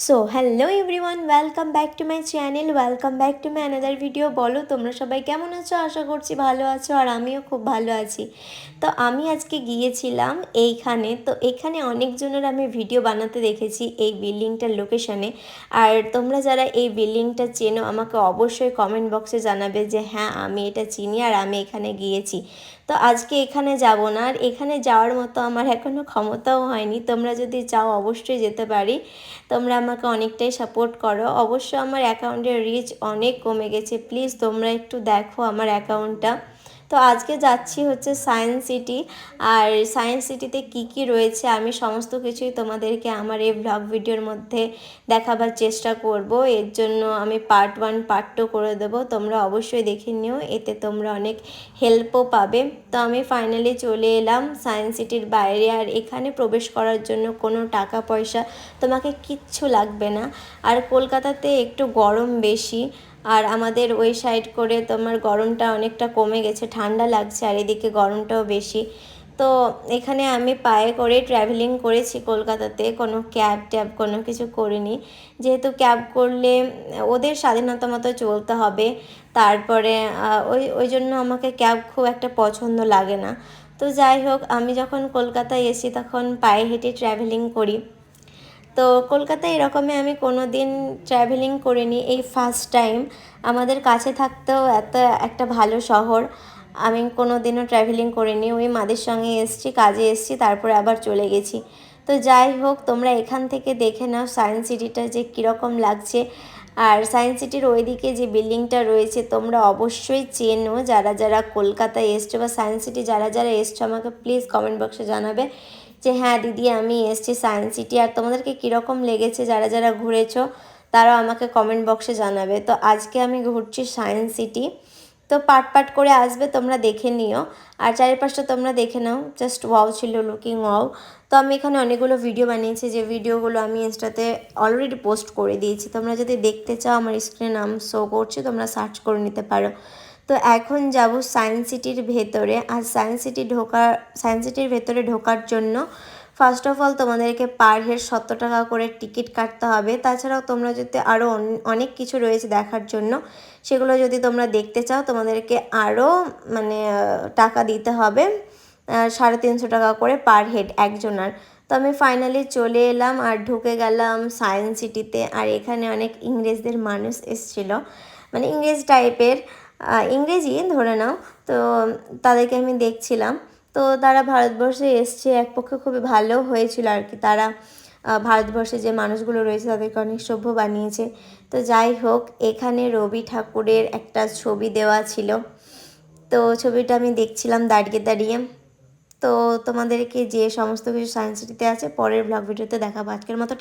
So hello everyone, welcome back to my channel, welcome back to my another video. বলো তোমরা সবাই কেমন আছো? আশা করছি ভালো আছো, আর আমিও খুব ভালো আছি। তো আমি আজকে গিয়েছিলাম এইখানে, তো এখানে অনেকজনের আমি ভিডিও বানাতে দেখেছি এই বিল্ডিংটার লোকেশনে। আর তোমরা যারা এই বিল্ডিংটা চেনো আমাকে অবশ্যই কমেন্ট বক্সে জানাবে যে হ্যাঁ আমি এটা চিনি আর আমি এখানে গিয়েছি। তো আজকে এখানে যাব না, আর এখানে যাওয়ার মতো আমার এখনও ক্ষমতাও হয়নি। তোমরা যদি চাও অবশ্যই যেতে পারি। তোমরা আমাকে অনেকটাই সাপোর্ট করো। অবশ্য আমার অ্যাকাউন্টের রিচ অনেক কমে গেছে, প্লিজ তোমরা একটু দেখো আমার অ্যাকাউন্টটা। তো আজকে যাচ্ছি হচ্ছে সায়েন্স সিটি। আর সায়েন্স সিটিতে কি কি রয়েছে আমি সমস্ত কিছুই তোমাদেরকে আমার এই ব্লগ ভিডিওর মধ্যে দেখাবার চেষ্টা করব। এর জন্য আমি পার্ট 1 পার্ট 2 করে দেবো, তোমরা অবশ্যই দেখে নিও, এতে তোমরা অনেক হেল্পও পাবে। তো আমি ফাইনালি চলে এলাম সায়েন্স সিটির বাইরে। আর এখানে প্রবেশ করার জন্য কোনো টাকা পয়সা তোমাকে কিচ্ছু লাগবে না। আর কলকাতাতে একটু গরম বেশি, আর আমাদের ওই সাইড করে তোমার গরমটা অনেকটা কমে গেছে, ঠান্ডা লাগছে, আর এদিকে গরমটাও বেশি। তো এখানে আমি পায়ে করে ট্র্যাভেলিং করেছি কলকাতাতে, কোনো ক্যাব ট্যাব কোনো কিছু করিনি। যেহেতু ক্যাব করলে ওদের স্বাধীনতা মতো চলতে হবে, তারপরে ওই ওই জন্য আমাকে ক্যাব খুব একটা পছন্দ লাগে না। তো যাই হোক, আমি যখন কলকাতায় এসি তখন পায়ে হেঁটে ট্র্যাভেলিং করি। তো কলকাতায় এরকমই আমি কোনো দিন ট্র্যাভেলিং করিনি, এই ফার্স্ট টাইম। আমাদের কাছে থাকতেও এত একটা ভালো শহর আমি কোনো দিনও ট্র্যাভেলিং করিনি। ওই মাদের সঙ্গে এসছি, কাজে এসছি, তারপরে আবার চলে গেছি। তো যাই হোক, তোমরা এখান থেকে দেখে নাও সায়েন্স সিটিটা যে কীরকম লাগছে। আর সায়েন্স সিটির ওইদিকে যে বিল্ডিংটা রয়েছে তোমরা অবশ্যই চেনো, যারা যারা কলকাতায় এসছো বা সায়েন্স সিটি যারা যারা এসছো আমাকে প্লিজ কমেন্ট বক্সে জানাবে যে হ্যাঁ দিদি আমি এসছি সায়েন্স সিটি। আর তোমাদেরকে কীরকম লেগেছে, যারা যারা ঘুরেছো তারাও আমাকে কমেন্ট বক্সে জানাবে। তো আজকে আমি ঘুরছি সায়েন্স সিটি। তো পার্ট পার্ট করে আসবে, তোমরা দেখে নিও। আর চারিপাশটা তোমরা দেখে নাও, জাস্ট ওয়াও ছিল, লুকিং ওয়াও। তো আমি এখানে অনেকগুলো ভিডিও বানিয়েছি, যে ভিডিওগুলো আমি ইনস্টাতে অলরেডি পোস্ট করে দিয়েছি। তোমরা যদি দেখতে চাও আমার স্ক্রিনে নাম শো করছে, তোমরা সার্চ করে নিতে পারো। তো এখন যাব সায়েন্স সিটির ভেতরে। আর সায়েন্স সিটির ভেতরে ঢোকার জন্য ফার্স্ট অফ অল তোমাদেরকে পার হেড 70 টাকা করে টিকিট কাটতে হবে। তাছাড়াও তোমরা যদি আরও অনেক কিছু রয়েছে দেখার জন্য, সেগুলো যদি তোমরা দেখতে চাও তোমাদেরকে আরও মানে টাকা দিতে হবে, 350 টাকা করে পার হেড একজনার। তো আমি ফাইনালি চলে এলাম আর ঢুকে গেলাম সায়েন্স সিটিতে। আর এখানে অনেক ইংরেজদের মানুষ এসেছিলো, মানে ইংরেজ টাইপের, ইংরেজি ধরে নাও। তো তাদেরকে আমি দেখছিলাম। তো তারা ভারতবর্ষে এসছে, এক পক্ষে খুবই ভালো হয়েছিল আর কি। তারা ভারতবর্ষে যে মানুষগুলো রয়েছে তাদেরকে অনেক সভ্য বানিয়েছে। তো যাই হোক, এখানে রবি ঠাকুরের একটা ছবি দেওয়া ছিল, তো ছবিটা আমি দেখছিলাম দাঁড়িয়ে দাঁড়িয়ে। তো তোমাদেরকে যে সমস্ত কিছু সায়েন্স সিটিতে আছে পরের ব্লগ ভিডিওতে দেখাবো। আজকের মতো